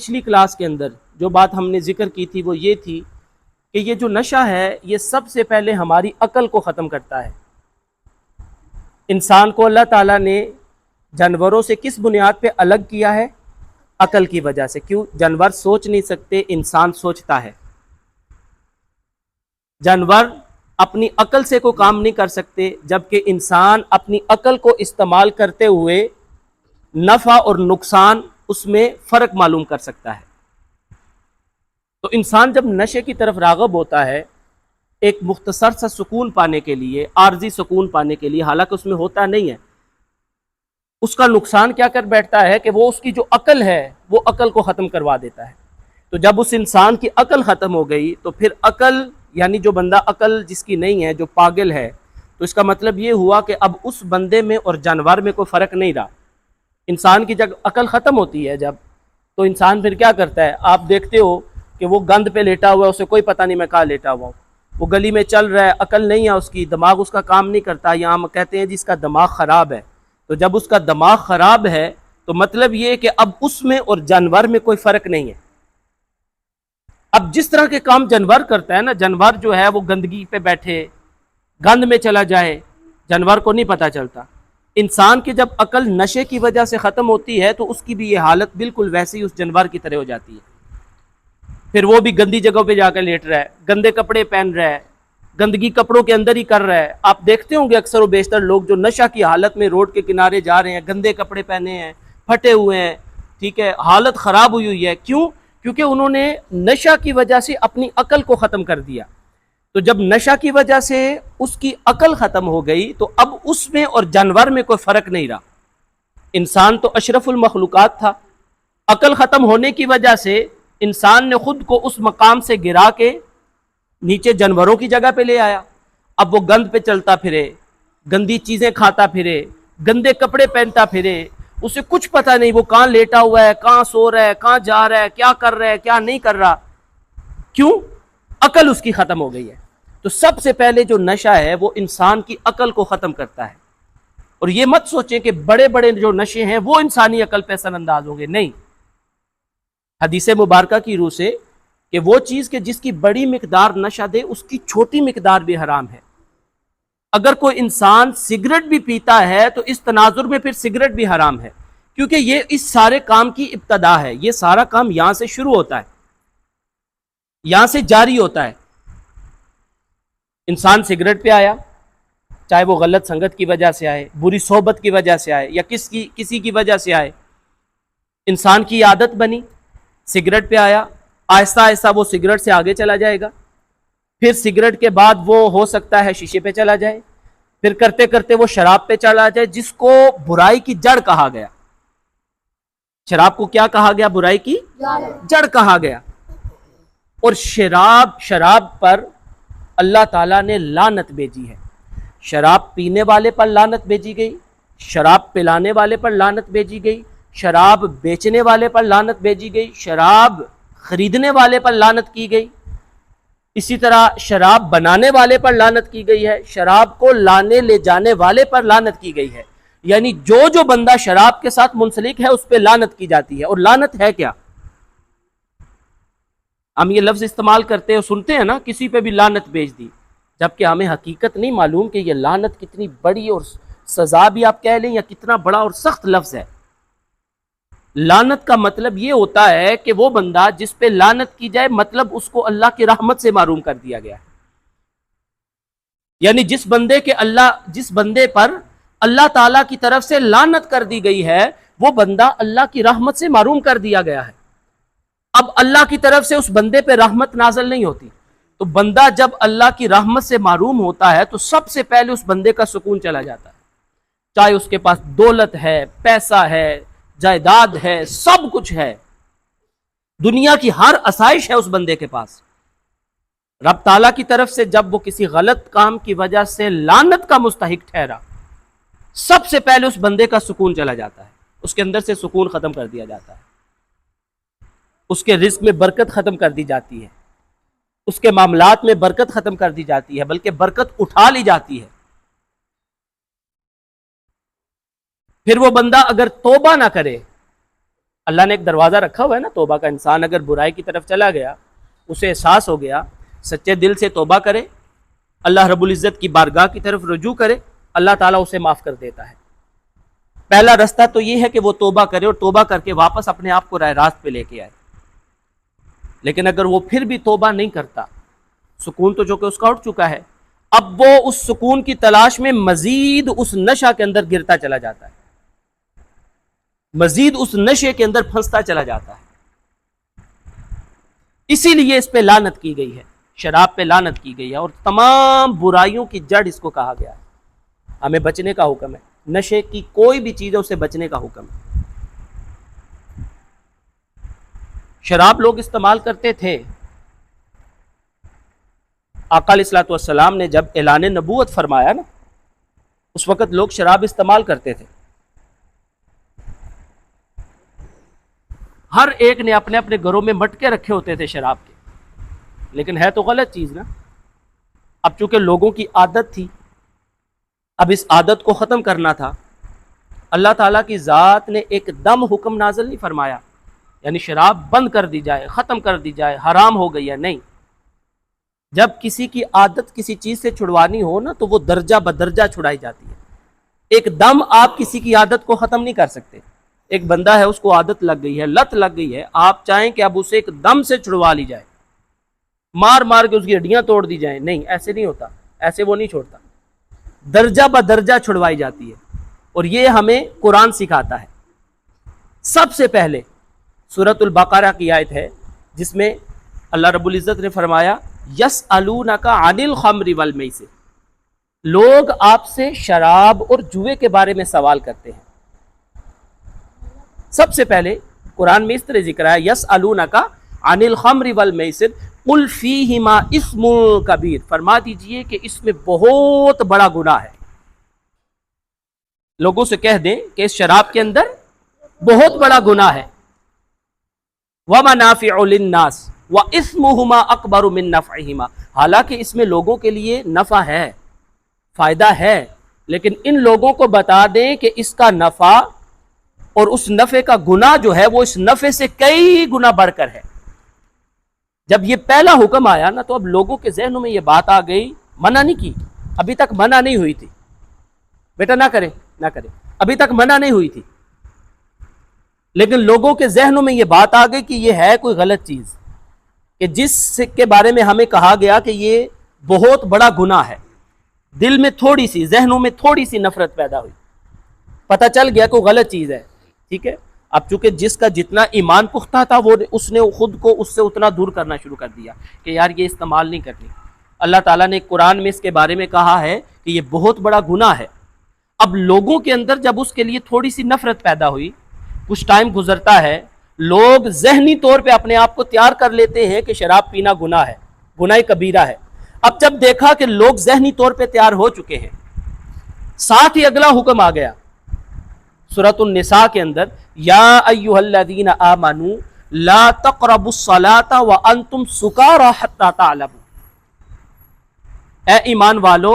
پچھلی کلاس کے اندر جو بات ہم نے ذکر کی تھی وہ یہ تھی کہ یہ جو نشہ ہے یہ سب سے پہلے ہماری عقل کو ختم کرتا ہے۔ انسان کو اللہ تعالیٰ نے جانوروں سے کس بنیاد پہ الگ کیا ہے؟ عقل کی وجہ سے۔ کیوں؟ جانور سوچ نہیں سکتے، انسان سوچتا ہے۔ جانور اپنی عقل سے کوئی کام نہیں کر سکتے، جبکہ انسان اپنی عقل کو استعمال کرتے ہوئے نفع اور نقصان اس میں فرق معلوم کر سکتا ہے۔ تو انسان جب نشے کی طرف راغب ہوتا ہے ایک مختصر سا سکون پانے کے لیے، عارضی سکون پانے کے لیے، حالانکہ اس میں ہوتا نہیں ہے، اس کا نقصان کیا کر بیٹھتا ہے کہ وہ اس کی جو عقل ہے وہ عقل کو ختم کروا دیتا ہے۔ تو جب اس انسان کی عقل ختم ہو گئی تو پھر عقل، یعنی جو بندہ عقل جس کی نہیں ہے، جو پاگل ہے، تو اس کا مطلب یہ ہوا کہ اب اس بندے میں اور جانور میں کوئی فرق نہیں رہا۔ انسان کی جب عقل ختم ہوتی ہے جب، تو انسان پھر کیا کرتا ہے؟ آپ دیکھتے ہو کہ وہ گند پہ لیٹا ہوا ہے، اسے کوئی پتہ نہیں میں کہاں لیٹا ہوا ہوں، وہ گلی میں چل رہا ہے، عقل نہیں ہے اس کی، دماغ اس کا کام نہیں کرتا، یا ہم کہتے ہیں جس کا دماغ خراب ہے۔ تو جب اس کا دماغ خراب ہے تو مطلب یہ کہ اب اس میں اور جانور میں کوئی فرق نہیں ہے۔ اب جس طرح کے کام جانور کرتا ہے نا، جانور جو ہے وہ گندگی پہ بیٹھے، گند میں چلا جائے، جانور کو نہیں پتہ چلتا۔ انسان کی جب عقل نشے کی وجہ سے ختم ہوتی ہے تو اس کی بھی یہ حالت بالکل ویسی اس جانور کی طرح ہو جاتی ہے۔ پھر وہ بھی گندی جگہوں پہ جا کر لیٹ رہا ہے، گندے کپڑے پہن رہا ہے، گندگی کپڑوں کے اندر ہی کر رہا ہے۔ آپ دیکھتے ہوں گے اکثر و بیشتر لوگ جو نشہ کی حالت میں روڈ کے کنارے جا رہے ہیں، گندے کپڑے پہنے ہیں، پھٹے ہوئے ہیں، ٹھیک ہے، حالت خراب ہوئی ہوئی ہے۔ کیوں؟ کیونکہ انہوں نے نشہ کی وجہ سے اپنی عقل کو ختم کر دیا۔ تو جب نشہ کی وجہ سے اس کی عقل ختم ہو گئی تو اب اس میں اور جانور میں کوئی فرق نہیں رہا۔ انسان تو اشرف المخلوقات تھا، عقل ختم ہونے کی وجہ سے انسان نے خود کو اس مقام سے گرا کے نیچے جانوروں کی جگہ پہ لے آیا۔ اب وہ گند پہ چلتا پھرے، گندی چیزیں کھاتا پھرے، گندے کپڑے پہنتا پھرے، اسے کچھ پتہ نہیں وہ کہاں لیٹا ہوا ہے، کہاں سو رہا ہے، کہاں جا رہا ہے، کیا کر رہا ہے، کیا نہیں کر رہا۔ کیوں؟ عقل اس کی ختم ہو گئی ہے۔ تو سب سے پہلے جو نشہ ہے وہ انسان کی عقل کو ختم کرتا ہے۔ اور یہ مت سوچیں کہ بڑے بڑے جو نشے ہیں وہ انسانی عقل پہ اثر انداز ہوں گے، نہیں۔ حدیث مبارکہ کی روح سے کہ وہ چیز کہ جس کی بڑی مقدار نشہ دے اس کی چھوٹی مقدار بھی حرام ہے۔ اگر کوئی انسان سگریٹ بھی پیتا ہے تو اس تناظر میں پھر سگریٹ بھی حرام ہے، کیونکہ یہ اس سارے کام کی ابتدا ہے۔ یہ سارا کام یہاں سے شروع ہوتا ہے، یہاں سے جاری ہوتا ہے۔ انسان سگریٹ پہ آیا، چاہے وہ غلط سنگت کی وجہ سے آئے، بری صحبت کی وجہ سے آئے، یا کسی کی وجہ سے آئے، انسان کی عادت بنی، سگریٹ پہ آیا، آہستہ آہستہ وہ سگریٹ سے آگے چلا جائے گا، پھر سگریٹ کے بعد وہ ہو سکتا ہے شیشے پہ چلا جائے، پھر کرتے کرتے وہ شراب پہ چلا جائے، جس کو برائی کی جڑ کہا گیا۔ شراب کو کیا کہا گیا؟ برائی کی جڑ کہا گیا۔ اور شراب پر اللہ تعالیٰ نے لعنت بھیجی ہے۔ شراب پینے والے پر لعنت بھیجی گئی، شراب پلانے والے پر لعنت بھیجی گئی، شراب بیچنے والے پر لعنت بھیجی گئی، شراب خریدنے والے پر لعنت کی گئی، اسی طرح شراب بنانے والے پر لعنت کی گئی ہے، شراب کو لانے لے جانے والے پر لعنت کی گئی ہے۔ یعنی جو بندہ شراب کے ساتھ منسلک ہے اس پہ لعنت کی جاتی ہے۔ اور لعنت ہے کیا؟ ہم یہ لفظ استعمال کرتے ہیں، سنتے ہیں نا، کسی پہ بھی لعنت بھیج دی، جبکہ ہمیں حقیقت نہیں معلوم کہ یہ لعنت کتنی بڑی اور سزا بھی آپ کہہ لیں یا کتنا بڑا اور سخت لفظ ہے۔ لعنت کا مطلب یہ ہوتا ہے کہ وہ بندہ جس پہ لعنت کی جائے، مطلب اس کو اللہ کی رحمت سے محروم کر دیا گیا ہے۔ یعنی جس بندے پر اللہ تعالیٰ کی طرف سے لعنت کر دی گئی ہے، وہ بندہ اللہ کی رحمت سے محروم کر دیا گیا ہے۔ اب اللہ کی طرف سے اس بندے پہ رحمت نازل نہیں ہوتی، تو بندہ جب اللہ کی رحمت سے محروم ہوتا ہے تو سب سے پہلے اس بندے کا سکون چلا جاتا ہے، چاہے اس کے پاس دولت ہے، پیسہ ہے، جائیداد ہے، سب کچھ ہے، دنیا کی ہر آسائش ہے اس بندے کے پاس۔ رب تعالیٰ کی طرف سے جب وہ کسی غلط کام کی وجہ سے لعنت کا مستحق ٹھہرا، سب سے پہلے اس بندے کا سکون چلا جاتا ہے، اس کے اندر سے سکون ختم کر دیا جاتا ہے، اس کے رزق میں برکت ختم کر دی جاتی ہے، اس کے معاملات میں برکت ختم کر دی جاتی ہے، بلکہ برکت اٹھا لی جاتی ہے۔ پھر وہ بندہ اگر توبہ نہ کرے اللہ نے ایک دروازہ رکھا ہوا ہے نا توبہ کا. انسان اگر برائی کی طرف چلا گیا, اسے احساس ہو گیا, سچے دل سے توبہ کرے, اللہ رب العزت کی بارگاہ کی طرف رجوع کرے, اللہ تعالیٰ اسے معاف کر دیتا ہے. پہلا رستہ تو یہ ہے کہ وہ توبہ کرے اور توبہ کر کے واپس اپنے آپ کو راہ راست پہ لے کے آئے. لیکن اگر وہ پھر بھی توبہ نہیں کرتا, سکون تو جو کہ اس کا اٹھ چکا ہے, اب وہ اس سکون کی تلاش میں مزید اس نشہ کے اندر گرتا چلا جاتا ہے, مزید اس نشے کے اندر پھنستا چلا جاتا ہے. اسی لیے اس پہ لعنت کی گئی ہے, شراب پہ لعنت کی گئی ہے, اور تمام برائیوں کی جڑ اس کو کہا گیا ہے. ہمیں بچنے کا حکم ہے, نشے کی کوئی بھی چیز ہے اسے بچنے کا حکم ہے. شراب لوگ استعمال کرتے تھے. آقا علیہ الصلوۃ والسلام نے جب اعلان نبوت فرمایا نا, اس وقت لوگ شراب استعمال کرتے تھے. ہر ایک نے اپنے اپنے گھروں میں مٹکے رکھے ہوتے تھے شراب کے, لیکن ہے تو غلط چیز نا. اب چونکہ لوگوں کی عادت تھی, اب اس عادت کو ختم کرنا تھا. اللہ تعالیٰ کی ذات نے ایک دم حکم نازل نہیں فرمایا, یعنی شراب بند کر دی جائے, ختم کر دی جائے, حرام ہو گئی ہے, نہیں. جب کسی کی عادت کسی چیز سے چھڑوانی ہو نا, تو وہ درجہ بدرجہ چھڑائی جاتی ہے. ایک دم آپ کسی کی عادت کو ختم نہیں کر سکتے. ایک بندہ ہے, اس کو عادت لگ گئی ہے, لت لگ گئی ہے, آپ چاہیں کہ اب اسے ایک دم سے چھڑوا لی جائے, مار مار کے اس کی ہڈیاں توڑ دی جائیں, نہیں, ایسے نہیں ہوتا, ایسے وہ نہیں چھوڑتا. درجہ بدرجہ چھڑوائی جاتی ہے, اور یہ ہمیں قرآن سکھاتا ہے. سب سے پہلے سورۃ البقرہ کی آیت ہے جس میں اللہ رب العزت نے فرمایا یسألونک عن الخمر والمیسر, لوگ آپ سے شراب اور جوئے کے بارے میں سوال کرتے ہیں. سب سے پہلے قرآن میں اس طرح ذکر ہے یسألونک عن الخمر والمیسر قل فیہما اسم کبیر, فرما دیجئے کہ اس میں بہت بڑا گناہ ہے. لوگوں سے کہہ دیں کہ اس شراب کے اندر بہت بڑا گناہ ہے. وَمَنَافِعُ لِلنَّاسِ وَإِثْمُهُمَا أَكْبَرُ مِن نَفْعِهِمَا, حالانکہ اس میں لوگوں کے لیے نفع ہے, فائدہ ہے, لیکن ان لوگوں کو بتا دیں کہ اس کا نفع اور اس نفع کا گناہ جو ہے وہ اس نفع سے کئی گنا بڑھ کر ہے. جب یہ پہلا حکم آیا نا, تو اب لوگوں کے ذہنوں میں یہ بات آ گئی, منع نہیں کی, ابھی تک منع نہیں ہوئی تھی, بیٹا نہ کرے نہ کرے, ابھی تک منع نہیں ہوئی تھی, لیکن لوگوں کے ذہنوں میں یہ بات آ گئی کہ یہ ہے کوئی غلط چیز, کہ جس کے بارے میں ہمیں کہا گیا کہ یہ بہت بڑا گناہ ہے. دل میں تھوڑی سی, ذہنوں میں تھوڑی سی نفرت پیدا ہوئی, پتہ چل گیا کوئی غلط چیز ہے. ٹھیک ہے, اب چونکہ جس کا جتنا ایمان پختہ تھا وہ اس نے خود کو اس سے اتنا دور کرنا شروع کر دیا کہ یار یہ استعمال نہیں کرنی. اللہ تعالیٰ نے قرآن میں اس کے بارے میں کہا ہے کہ یہ بہت بڑا گناہ ہے. اب لوگوں کے اندر جب اس کے لیے تھوڑی سی نفرت پیدا ہوئی, کچھ ٹائم گزرتا ہے, لوگ ذہنی طور پہ اپنے آپ کو تیار کر لیتے ہیں کہ شراب پینا گناہ ہے, گناہ کبیرہ ہے. اب جب دیکھا کہ لوگ ذہنی طور پہ تیار ہو چکے ہیں, ساتھ ہی اگلا حکم آ گیا سورۃ النساء کے اندر, یا ایھا الذین آمنوا لا تقربوا الصلاۃ وانتم سکارى حتى تعلموا, اے ایمان والو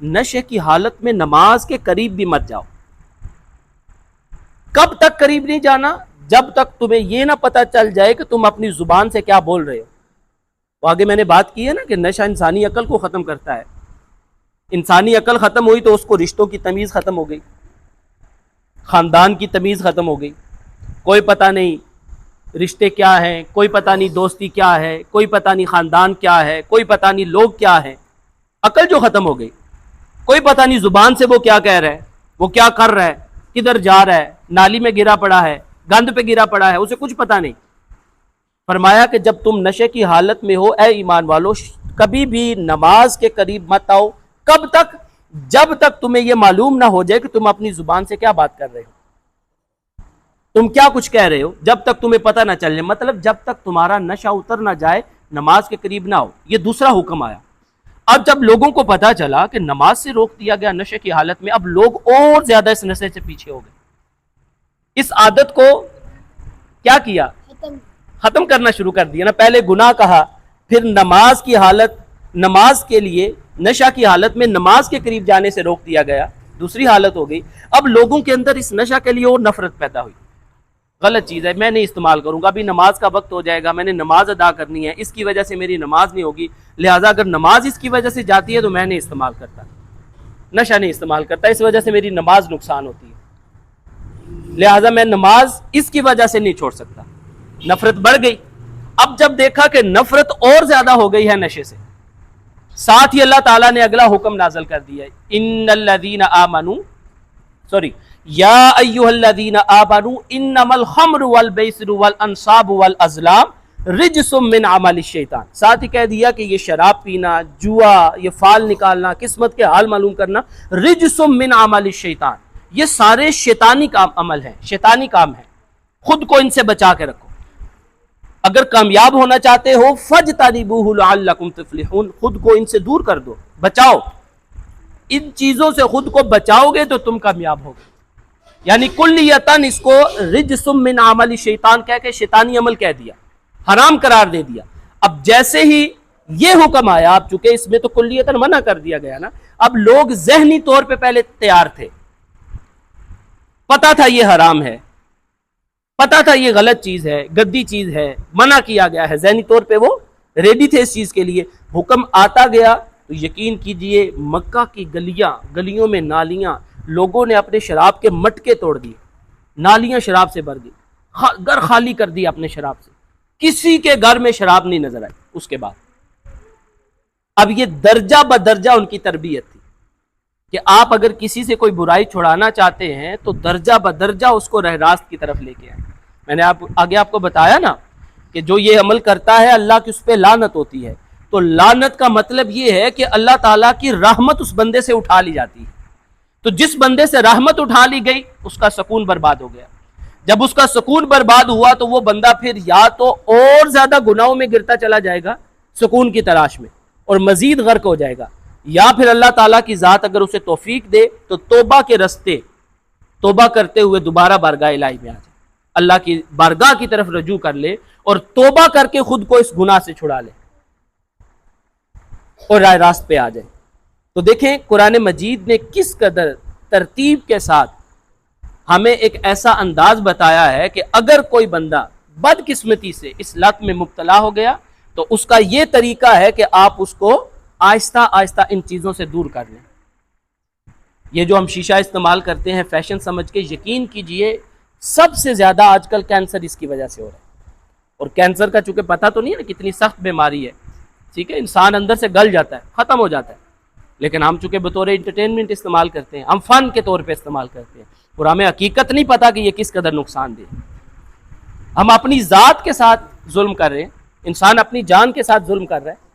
نشے کی حالت میں نماز کے قریب بھی مت جاؤ. کب تک قریب نہیں جانا؟ جب تک تمہیں یہ نہ پتہ چل جائے کہ تم اپنی زبان سے کیا بول رہے ہو. تو آگے میں نے بات کی ہے نا کہ نشہ انسانی عقل کو ختم کرتا ہے. انسانی عقل ختم ہوئی تو اس کو رشتوں کی تمیز ختم ہو گئی, خاندان کی تمیز ختم ہو گئی, کوئی پتہ نہیں رشتے کیا ہیں, کوئی پتہ نہیں دوستی کیا ہے, کوئی پتہ نہیں خاندان کیا ہے, کوئی پتہ نہیں لوگ کیا ہیں. عقل جو ختم ہو گئی, کوئی پتہ نہیں زبان سے وہ کیا کہہ رہا ہے, وہ کیا کر رہا ہے, کدھر جا رہا ہے, نالی میں گرا پڑا ہے, گند پہ گرا پڑا ہے, اسے کچھ پتہ نہیں. فرمایا کہ جب تم نشے کی حالت میں ہو اے ایمان والو, کبھی بھی نماز کے قریب مت آؤ. کب تک؟ جب تک تمہیں یہ معلوم نہ ہو جائے کہ تم اپنی زبان سے کیا بات کر رہے ہو, تم کیا کچھ کہہ رہے ہو. جب تک تمہیں پتہ نہ چل جائے, مطلب جب تک تمہارا نشہ اتر نہ جائے نماز کے قریب نہ ہو. یہ دوسرا حکم آیا. اب جب لوگوں کو پتا چلا کہ نماز سے روک دیا گیا نشے کی حالت میں, اب لوگ اور زیادہ اس نشے سے پیچھے ہو گئے. اس عادت کو کیا کیا؟ ختم کرنا شروع کر دیا نا. پہلے گناہ کہا, پھر نماز کی حالت, نماز کے لیے نشہ کی حالت میں نماز کے قریب جانے سے روک دیا گیا, دوسری حالت ہو گئی. اب لوگوں کے اندر اس نشہ کے لیے اور نفرت پیدا ہوئی. غلط چیز ہے، میں نہیں استعمال کروں گا، ابھی نماز کا وقت ہو جائے گا، میں نے نماز ادا کرنی ہے، اس کی وجہ سے میری نماز نہیں ہوگی، لہٰذا اگر نماز اس کی وجہ سے جاتی ہے تو میں نہیں استعمال کرتا، نشہ نہیں استعمال کرتا، اس وجہ سے میری نماز نقصان ہوتی ہے، لہٰذا میں نماز اس کی وجہ سے نہیں چھوڑ سکتا۔ نفرت بڑھ گئی، اب جب دیکھا کہ نفرت اور زیادہ ہو گئی ہے نشے سے، ساتھ ہی اللہ تعالیٰ نے اگلا حکم نازل کر دیا ہے، ان الذین آمنوا یا ایھا الذین آمنوا انما الخمر والمیسر والانصاب والازلام رجس من عمل الشیطان، ساتھ ہی کہہ دیا کہ یہ شراب پینا، جوا، یہ فال نکالنا، قسمت کے حال معلوم کرنا، رجس من عمل الشیطان، یہ سارے شیطانی عمل ہیں، شیطانی کام ہیں، خود کو ان سے بچا کے رکھو، اگر کامیاب ہونا چاہتے ہو فاجتنبوہ لعلکم تفلحون، خود کو ان سے دور کر دو، بچاؤ، ان چیزوں سے خود کو بچاؤ گے تو تم کامیاب ہوگے۔ یعنی کلیتاً اس کو رجس من عمل شیطان کہہ کے شیطانی عمل کہہ دیا، حرام قرار دے دیا۔ اب جیسے ہی یہ حکم آیا، اب چونکہ اس میں تو کلیتاً منع کر دیا گیا نا، اب لوگ ذہنی طور پہ پہلے تیار تھے، پتا تھا یہ حرام ہے، پتا تھا یہ غلط چیز ہے، گندی چیز ہے، منع کیا گیا ہے، ذہنی طور پہ وہ ریڈی تھے اس چیز کے لیے۔ حکم آتا گیا تو یقین کیجئے مکہ کی گلیوں میں نالیاں، لوگوں نے اپنے شراب کے مٹکے توڑ دیے، نالیاں شراب سے بھر دی، گھر خالی کر دی اپنے شراب سے، کسی کے گھر میں شراب نہیں نظر آئی اس کے بعد۔ اب یہ درجہ بدرجہ ان کی تربیت تھی کہ آپ اگر کسی سے کوئی برائی چھڑانا چاہتے ہیں تو درجہ بدرجہ اس کو راہ راست کی طرف لے کے آئیں۔ میں نے آگے آپ کو بتایا نا کہ جو یہ عمل کرتا ہے اللہ کی اس پہ لعنت ہوتی ہے، تو لعنت کا مطلب یہ ہے کہ اللہ تعالیٰ کی رحمت اس بندے سے اٹھا لی جاتی ہے، تو جس بندے سے رحمت اٹھا لی گئی اس کا سکون برباد ہو گیا، جب اس کا سکون برباد ہوا تو وہ بندہ پھر یا تو اور زیادہ گناہوں میں گرتا چلا جائے گا سکون کی تلاش میں اور مزید غرق ہو جائے گا، یا پھر اللہ تعالیٰ کی ذات اگر اسے توفیق دے تو توبہ کے رستے توبہ کرتے ہوئے دوبارہ بارگاہ الہی میں آ جائے، اللہ کی بارگاہ کی طرف رجوع کر لے اور توبہ کر کے خود کو اس گناہ سے چھڑا لے اور راہ راست پہ آ جائے۔ تو دیکھیں قرآن مجید نے کس قدر ترتیب کے ساتھ ہمیں ایک ایسا انداز بتایا ہے کہ اگر کوئی بندہ بدقسمتی سے اس لت میں مبتلا ہو گیا تو اس کا یہ طریقہ ہے کہ آپ اس کو آہستہ آہستہ ان چیزوں سے دور کر لیں۔ یہ جو ہم شیشہ استعمال کرتے ہیں فیشن سمجھ کے، یقین کیجئے سب سے زیادہ آج کل کینسر اس کی وجہ سے ہو رہا ہے، اور کینسر کا چونکہ پتہ تو نہیں ہے نا کتنی سخت بیماری ہے، ٹھیک ہے، انسان اندر سے گل جاتا ہے، ختم ہو جاتا ہے، لیکن ہم چونکہ بطور انٹرٹینمنٹ استعمال کرتے ہیں، ہم فن کے طور پہ استعمال کرتے ہیں، اور ہمیں حقیقت نہیں پتا کہ یہ کس قدر نقصان دہ ہے۔ ہم اپنی ذات کے ساتھ ظلم کر رہے ہیں، انسان اپنی جان کے ساتھ ظلم کر رہا ہے،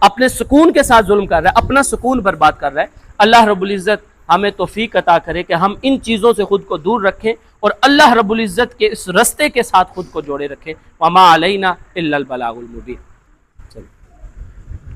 اپنے سکون کے ساتھ ظلم کر رہا ہے، اپنا سکون برباد کر رہا ہے۔ اللہ رب العزت ہمیں توفیق عطا کرے کہ ہم ان چیزوں سے خود کو دور رکھیں اور اللہ رب العزت کے اس رستے کے ساتھ خود کو جوڑے رکھیں۔ وما علینا الا البلاغ المبین۔